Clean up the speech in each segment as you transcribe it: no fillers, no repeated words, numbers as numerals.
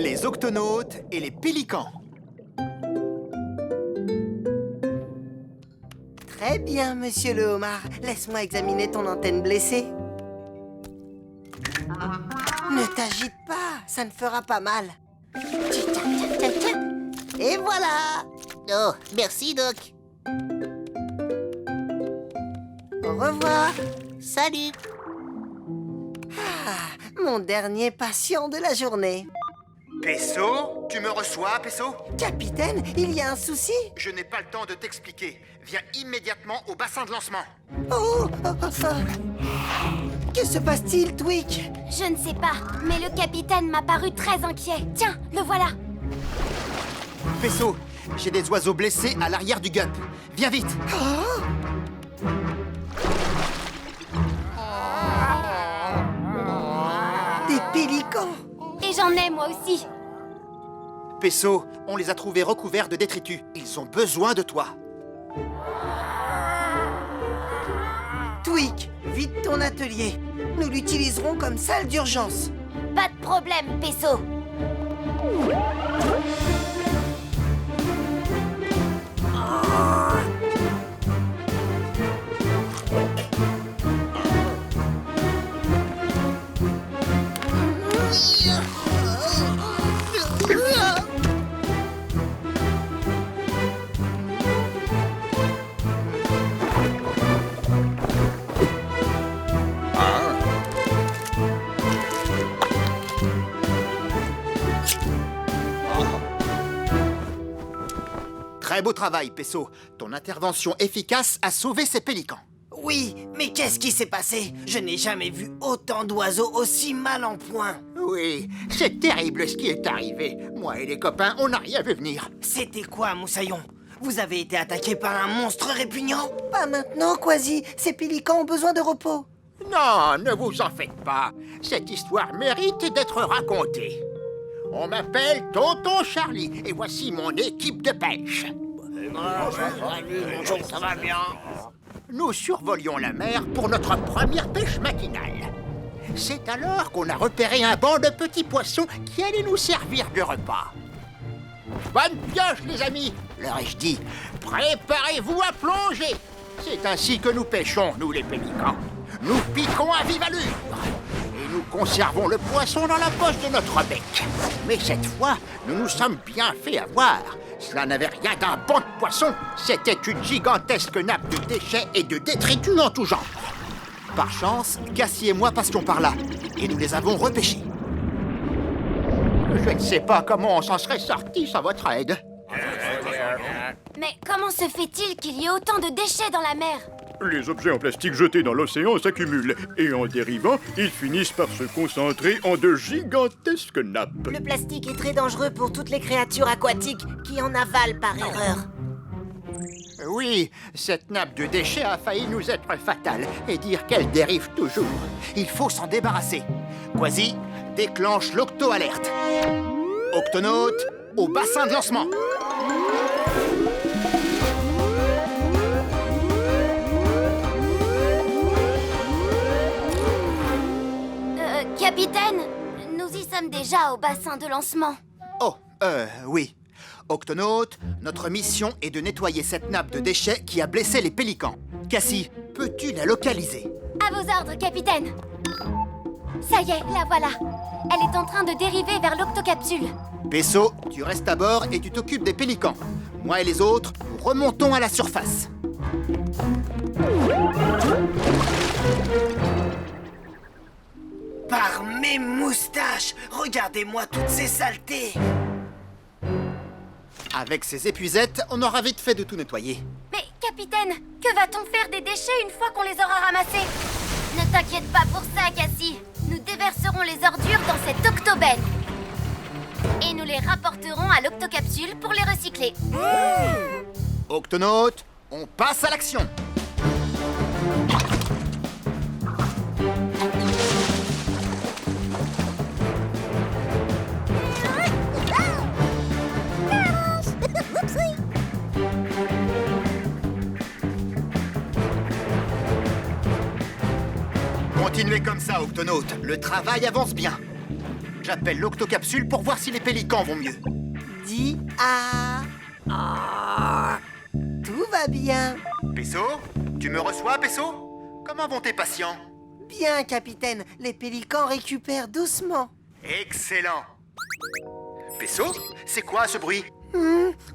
Les octonautes et les pélicans. Très bien, monsieur le homard. Laisse-moi examiner ton antenne blessée. Ne t'agite pas, ça ne fera pas mal. Et voilà. Oh, merci, Doc. Au revoir. Salut. Ah, mon dernier patient de la journée. Pesso, tu me reçois, Pesso? Capitaine, il y a un souci? Je n'ai pas le temps de t'expliquer. Viens immédiatement au bassin de lancement. Que se passe-t-il, Tweak? Je ne sais pas, mais le capitaine m'a paru très inquiet. Tiens, le voilà. Pesso, j'ai des oiseaux blessés à l'arrière du gup. Viens vite. Des pélicans. Et j'en ai moi aussi. Pesso, on les a trouvés recouverts de détritus. Ils ont besoin de toi. Tweak, vide ton atelier. Nous l'utiliserons comme salle d'urgence. Pas de problème, Pesso. Très beau travail, Pesso. Ton intervention efficace a sauvé ces pélicans. Oui, mais qu'est-ce qui s'est passé? Je n'ai jamais vu autant d'oiseaux aussi mal en point. Oui, c'est terrible ce qui est arrivé. Moi et les copains, on n'a rien vu venir. C'était quoi, Moussaillon? Vous avez été attaqué par un monstre répugnant? Pas maintenant, Quasi. Ces pélicans ont besoin de repos. Non, ne vous en faites pas. Cette histoire mérite d'être racontée. On m'appelle Tonton Charlie et voici mon équipe de pêche. Bonjour, ça va bien? Nous survolions la mer pour notre première pêche matinale. C'est alors qu'on a repéré un banc de petits poissons qui allaient nous servir de repas. Bonne pioche, les amis, leur ai-je dit. Préparez-vous à plonger. C'est ainsi que nous pêchons, nous les pélicans. Nous piquons à vive allure. Et nous conservons le poisson dans la poche de notre bec. Mais cette fois, nous nous sommes bien fait avoir. Cela n'avait rien d'un banc de poissons. C'était une gigantesque nappe de déchets et de détritus en tout genre. Par chance, Cassie et moi passions par là. Et nous les avons repêchés. Je ne sais pas comment on s'en serait sorti sans votre aide. Mais comment se fait-il qu'il y ait autant de déchets dans la mer? Les objets en plastique jetés dans l'océan s'accumulent et en dérivant, ils finissent par se concentrer en de gigantesques nappes. Le plastique est très dangereux pour toutes les créatures aquatiques qui en avalent par erreur. Oui, cette nappe de déchets a failli nous être fatale et dire qu'elle dérive toujours. Il faut s'en débarrasser. Quasi, déclenche l'octo-alerte. Octonaute, au bassin de lancement. Capitaine, nous y sommes déjà au bassin de lancement. Oh, oui. Octonaute, notre mission est de nettoyer cette nappe de déchets qui a blessé les pélicans. Cassie, peux-tu la localiser? À vos ordres, capitaine. Ça y est, la voilà. Elle est en train de dériver vers l'octocapsule. Pesso, tu restes à bord et tu t'occupes des pélicans. Moi et les autres, nous remontons à la surface. Par mes moustaches, regardez-moi toutes ces saletés. Avec ces épuisettes, on aura vite fait de tout nettoyer. Mais, capitaine, que va-t-on faire des déchets une fois qu'on les aura ramassés? Ne t'inquiète pas pour ça, Cassie. Nous déverserons les ordures dans cette octobenne. Et nous les rapporterons à l'octocapsule pour les recycler. Octonaute, on passe à l'action. Continuez comme ça, Octonaute. Le travail avance bien. J'appelle l'octocapsule pour voir si les pélicans vont mieux. Dis A. Ah. Tout va bien. Pesso, tu me reçois, Pesso? Comment vont tes patients? Bien, capitaine. Les pélicans récupèrent doucement. Excellent. Pesso, c'est quoi ce bruit?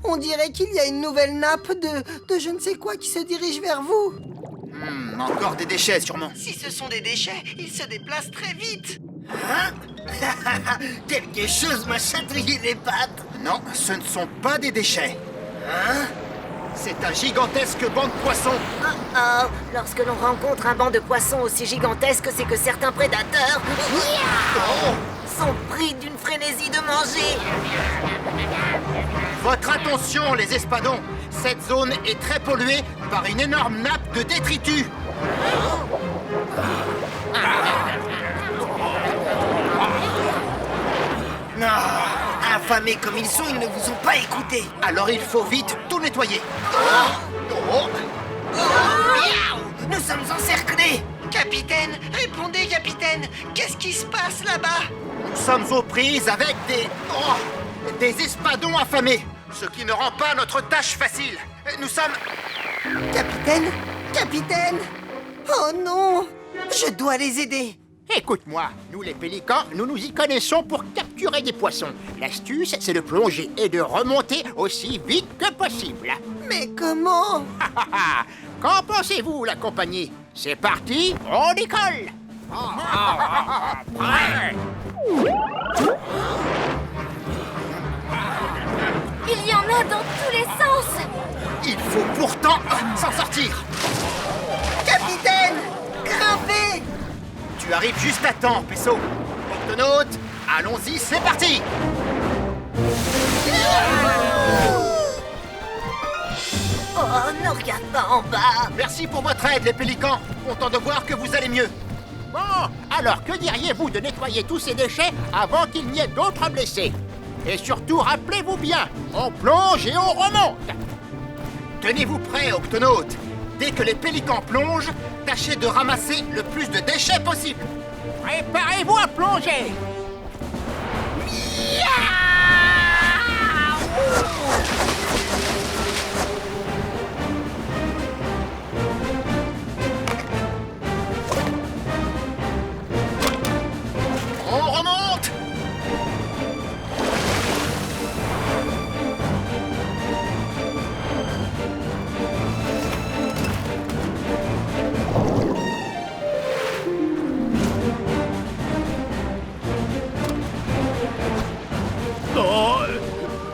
On dirait qu'il y a une nouvelle nappe de je ne sais quoi qui se dirige vers vous. Encore des déchets, sûrement. Si ce sont des déchets, ils se déplacent très vite. Hein? Quelque chose m'a chatouillé les pattes. Non, ce ne sont pas des déchets. Hein? C'est un gigantesque banc de poissons. Oh, lorsque l'on rencontre un banc de poissons aussi gigantesque, c'est que certains prédateurs sont pris d'une frénésie de manger. Votre attention, les espadons. Cette zone est très polluée par une énorme nappe de détritus. Non, affamés comme ils sont, ils ne vous ont pas écouté. Alors il faut vite tout nettoyer. Nous sommes encerclés. Capitaine, répondez, capitaine. Qu'est-ce qui se passe là-bas? Nous sommes aux prises avec des espadons affamés, ce qui ne rend pas notre tâche facile. Nous sommes... Capitaine? Capitaine? Oh non! Je dois les aider. Écoute-moi, nous les pélicans, nous nous y connaissons pour capturer des poissons. L'astuce, c'est de plonger et de remonter aussi vite que possible. Mais comment? Qu'en pensez-vous, la compagnie? C'est parti, on décolle. Prêt? Il y en a dans tous les sens. Il faut pourtant s'en sortir. Capitaine! Grimpez! Tu arrives juste à temps, Pesso. Octonaute, allons-y, c'est parti. Oh, ne regarde pas en bas. Merci pour votre aide, les pélicans. Content de voir que vous allez mieux. Bon, alors que diriez-vous de nettoyer tous ces déchets avant qu'il n'y ait d'autres blessés? Et surtout, rappelez-vous bien, on plonge et on remonte. Tenez-vous prêts, octonautes. Dès que les pélicans plongent, tâchez de ramasser le plus de déchets possible. Préparez-vous à plonger. On remonte. Non,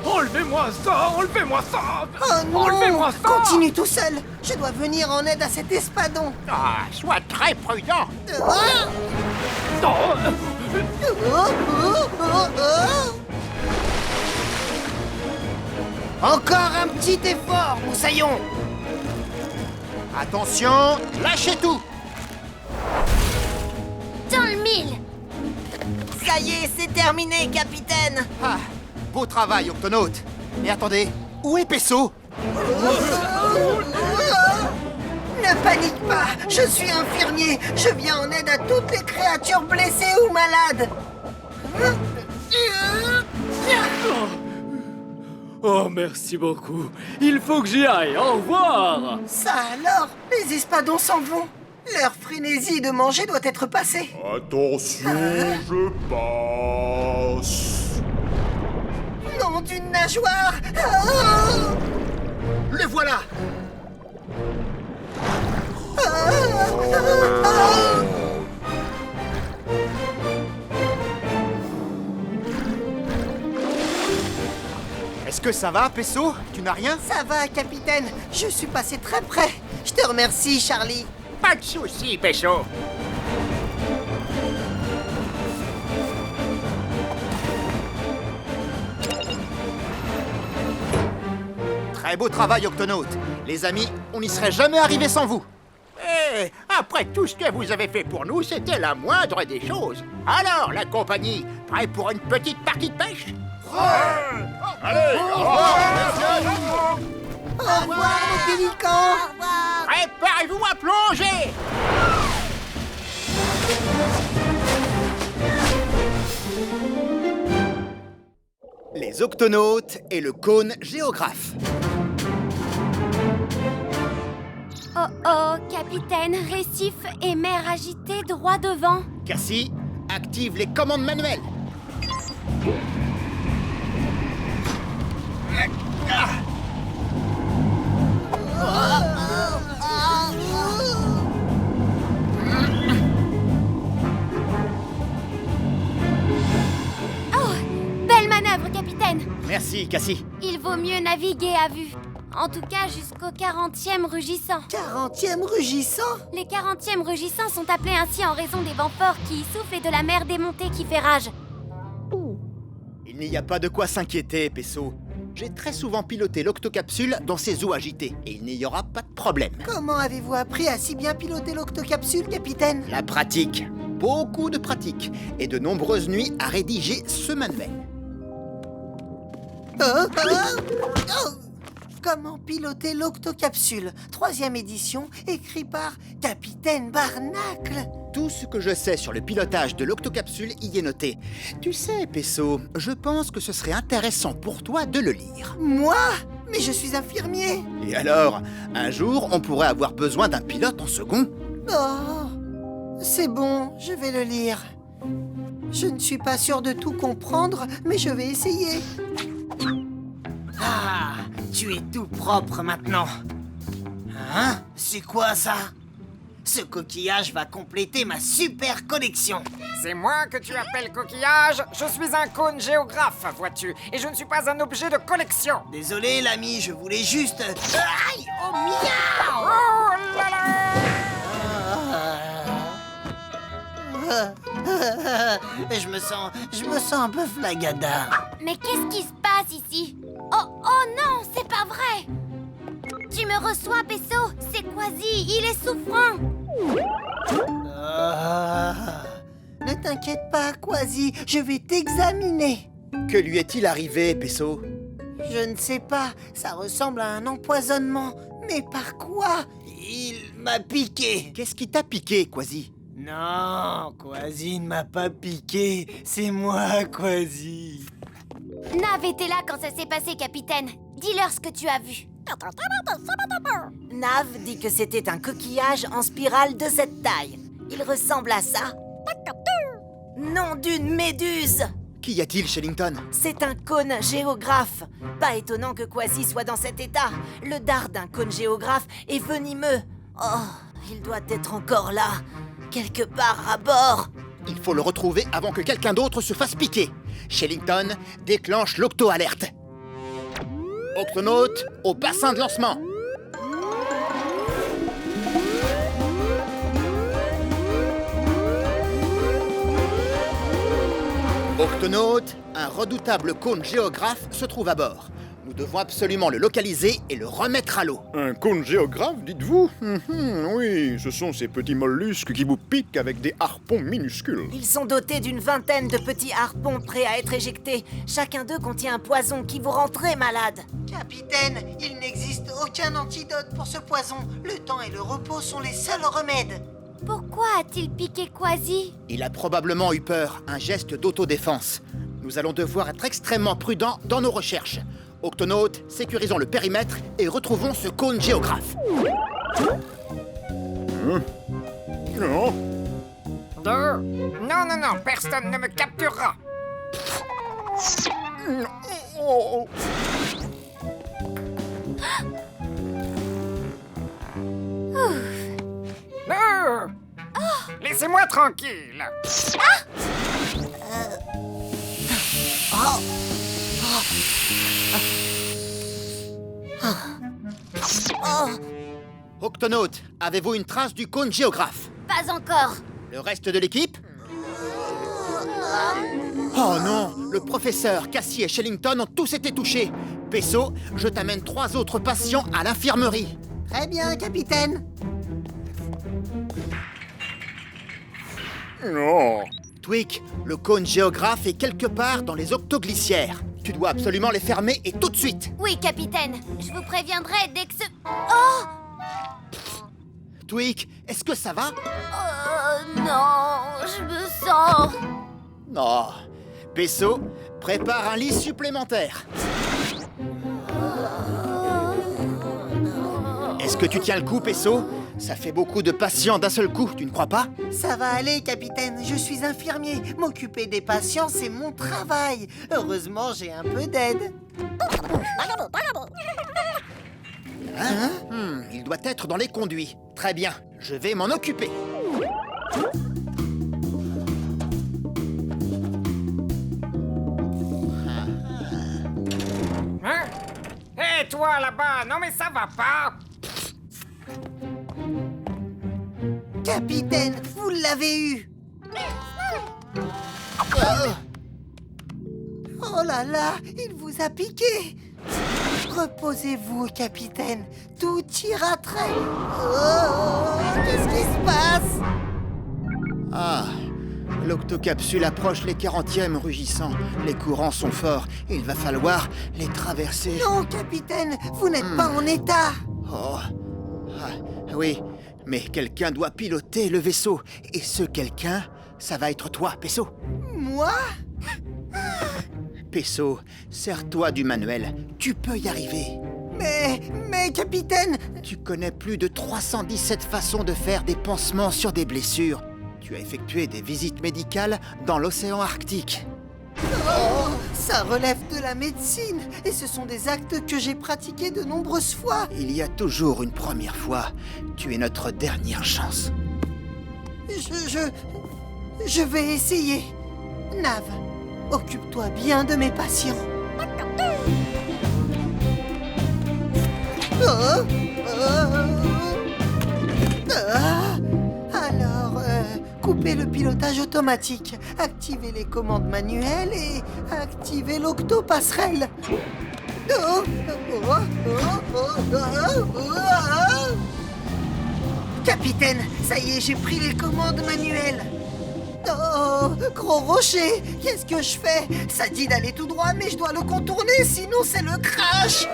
enlevez-moi ça, enlevez-moi ça. Oh non! Enlevez-moi ça. Continue tout seul. Je dois venir en aide à cet espadon. Ah, sois très prudent. Non. Encore un petit effort, Moussaillon. Attention, lâchez tout. Dans le mille. Ça y est, c'est terminé, capitaine. Ah, beau travail, octonaute. Mais attendez, où est Pesso? Ne panique pas, je suis infirmier. Je viens en aide à toutes les créatures blessées ou malades. Oh, merci beaucoup. Il faut que j'y aille. Au revoir. Ça alors, les espadons s'en vont. Leur frénésie de manger doit être passée. Attention, je passe. Nom d'une nageoire. Oh! Le voilà. Est-ce que ça va, Pesso? Tu n'as rien? Ça va, capitaine. Je suis passé très près. Je te remercie, Charlie. Pas de soucis, Pesso. Très beau travail, octonaute. Les amis, on n'y serait jamais arrivé sans vous. Et après tout ce que vous avez fait pour nous, c'était la moindre des choses. Alors, la compagnie, prêt pour une petite partie de pêche? Allez, au revoir. Au revoir, les pélicans. Préparez-vous à plonger! Les octonautes et le cône géographe. Oh oh, capitaine, récif et mer agitée droit devant. Cassie, active les commandes manuelles. Oh, belle manœuvre, capitaine. Merci, Cassie. Il vaut mieux naviguer à vue. En tout cas, jusqu'au 40e rugissant. 40e rugissant? Les 40e rugissants sont appelés ainsi en raison des vents forts qui y soufflent et de la mer démontée qui fait rage. Il n'y a pas de quoi s'inquiéter, Pesso. J'ai très souvent piloté l'octocapsule dans ses eaux agitées et il n'y aura pas de problème. Comment avez-vous appris à si bien piloter l'octocapsule, capitaine? La pratique, beaucoup de pratique et de nombreuses nuits à rédiger ce manuel. Comment piloter l'octocapsule? 3e édition, écrit par Capitaine Barnacle. Tout ce que je sais sur le pilotage de l'octocapsule y est noté. Tu sais, Pesso, je pense que ce serait intéressant pour toi de le lire. Moi? Mais je suis infirmier. Et alors, un jour, on pourrait avoir besoin d'un pilote en second. Oh, c'est bon, je vais le lire. Je ne suis pas sûr de tout comprendre, mais je vais essayer. Ah, tu es tout propre maintenant. Hein? C'est quoi ça? Ce coquillage va compléter ma super collection. C'est moi que tu appelles coquillage? Je suis un cône géographe, vois-tu, et je ne suis pas un objet de collection. Désolé, l'ami, je voulais juste... Aïe! Oh, miaou! Oh là là! Je me sens un peu flagada. Mais qu'est-ce qui se passe ici? Oh non, c'est pas vrai! Tu me reçois, Pesso? C'est Quasi, il est souffrant! Ne t'inquiète pas, Quasi, je vais t'examiner. Que lui est-il arrivé, Pesso? Je ne sais pas, ça ressemble à un empoisonnement. Mais par quoi? Il m'a piqué. Qu'est-ce qui t'a piqué, Quasi? Non, Quasi ne m'a pas piqué. C'est moi, Quasi. Nav était là quand ça s'est passé, capitaine. Dis-leur ce que tu as vu. Nav dit que c'était un coquillage en spirale de cette taille. Il ressemble à ça. Nom d'une méduse! Qu'y a-t-il, Shellington? C'est un cône géographe. Pas étonnant que Quasi soit dans cet état. Le dard d'un cône géographe est venimeux. Oh, il doit être encore là, quelque part à bord. Il faut le retrouver avant que quelqu'un d'autre se fasse piquer. Shellington, déclenche l'octo-alerte. Octonaute, au bassin de lancement. Octonaute, un redoutable cône géographe se trouve à bord. Nous devons absolument le localiser et le remettre à l'eau. Un cône géographe, dites-vous? Oui, ce sont ces petits mollusques qui vous piquent avec des harpons minuscules. Ils sont dotés d'une vingtaine de petits harpons prêts à être éjectés. Chacun d'eux contient un poison qui vous rend très malade. Capitaine, il n'existe aucun antidote pour ce poison. Le temps et le repos sont les seuls remèdes. Pourquoi a-t-il piqué Quasi? Il a probablement eu peur, un geste d'autodéfense. Nous allons devoir être extrêmement prudents dans nos recherches. Octonautes, sécurisons le périmètre et retrouvons ce cône géographe. Non. Non, personne ne me capturera. Laissez-moi tranquille. Octonautes, avez-vous une trace du cône géographe? Pas encore. Le reste de l'équipe? Oh non, le professeur, Cassie et Shellington ont tous été touchés. Pesso, je t'amène 3 autres patients à l'infirmerie. Très bien, capitaine. Non. Twick, le cône géographe est quelque part dans les octoglissières. Tu dois absolument les fermer et tout de suite. Oui, capitaine. Je vous préviendrai dès que ce... Oh! Twick, est-ce que ça va? Non, je me sens... Non. Pesso, Prépare un lit supplémentaire. Est-ce que tu tiens le coup, Pesso? Ça fait beaucoup de patients d'un seul coup, tu ne crois pas? Ça va aller, capitaine. Je suis infirmier. M'occuper des patients, c'est mon travail. Heureusement, j'ai un peu d'aide. Il doit être dans les conduits. Très bien, je vais m'en occuper. Hein? Hé, toi là-bas, non mais ça va pas! Capitaine, vous l'avez eu. Oh là là, il vous a piqué. Reposez-vous, capitaine. Tout ira très... Oh, qu'est-ce qui se passe? Ah, l'octocapsule approche les 40e rugissants. Les courants sont forts. Il va falloir les traverser. Non, capitaine, vous n'êtes pas en état. Oh, ah, oui, mais quelqu'un doit piloter le vaisseau. Et ce quelqu'un, ça va être toi, Pesso. Moi? Pesso, sers-toi du manuel. Tu peux y arriver. Mais, capitaine... Tu connais plus de 317 façons de faire des pansements sur des blessures. Tu as effectué des visites médicales dans l'océan Arctique. Oh, ça relève de la médecine. Et ce sont des actes que j'ai pratiqués de nombreuses fois. Il y a toujours une première fois. Tu es notre dernière chance. Je vais essayer. Nav, occupe-toi bien de mes patients. Alors, coupez le pilotage automatique, activez les commandes manuelles et activez l'octopasserelle. Capitaine, ça y est, j'ai pris les commandes manuelles. Oh, gros rocher, qu'est-ce que je fais? Ça dit d'aller tout droit, mais je dois le contourner, sinon c'est le crash.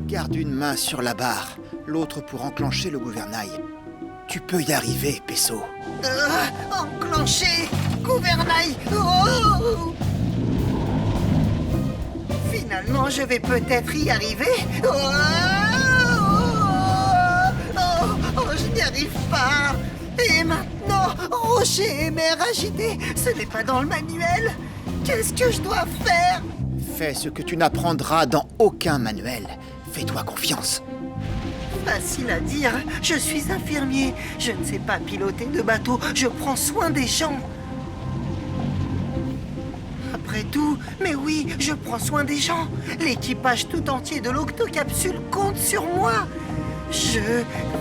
Garde une main sur la barre, l'autre pour enclencher le gouvernail. Tu peux y arriver, Pesso. Enclencher gouvernail. Oh! Finalement, je vais peut-être y arriver. Je n'y arrive pas. Et maintenant, rocher et mer agité, ce n'est pas dans le manuel. Qu'est-ce que je dois faire? Fais ce que tu n'apprendras dans aucun manuel. Fais-toi confiance. Facile à dire, je suis infirmier. Je ne sais pas piloter de bateau, je prends soin des gens. Après tout, mais oui, je prends soin des gens. L'équipage tout entier de l'octocapsule compte sur moi. Je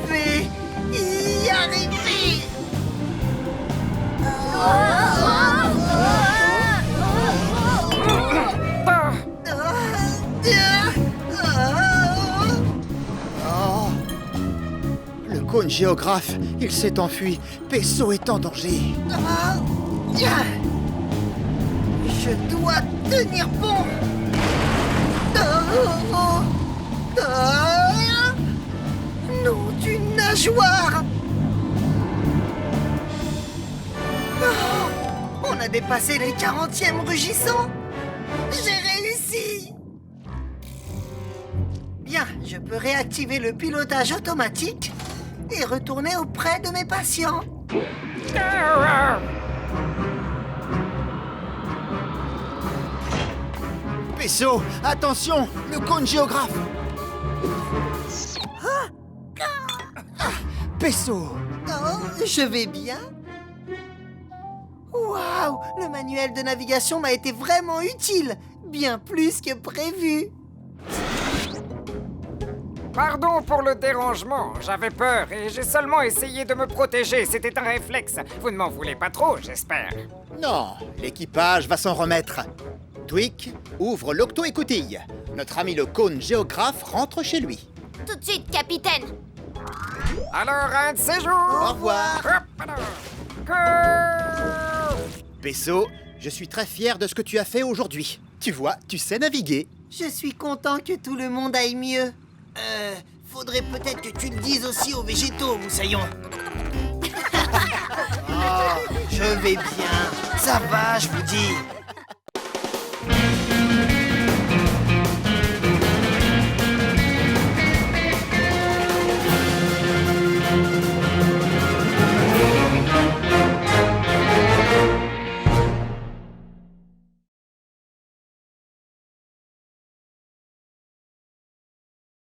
vais y arriver. Oh. Le cône géographe, il s'est enfui. Pesso est en danger. Je dois tenir bon. Nom d'une nageoire. On a dépassé les 40e rugissants. J'ai réussi. Bien, je peux réactiver le pilotage automatique et retourner auprès de mes patients. Pesso, attention, le cône géographe. Pesso. Oh, je vais bien. Waouh, le manuel de navigation m'a été vraiment utile, bien plus que prévu. Pardon pour le dérangement, j'avais peur et j'ai seulement essayé de me protéger, c'était un réflexe. Vous ne m'en voulez pas trop, j'espère. Non, l'équipage va s'en remettre. Tweak, ouvre l'octo-écoutille. Notre ami le cône géographe rentre chez lui. Tout de suite, capitaine. Alors, un de ces jours. Au revoir. Hop là. Pesso, je suis très fier de ce que tu as fait aujourd'hui. Tu vois, tu sais naviguer. Je suis content que tout le monde aille mieux. Faudrait peut-être que tu le dises aussi aux végétaux, Moussaillon. Je vais bien. Ça va, je vous dis.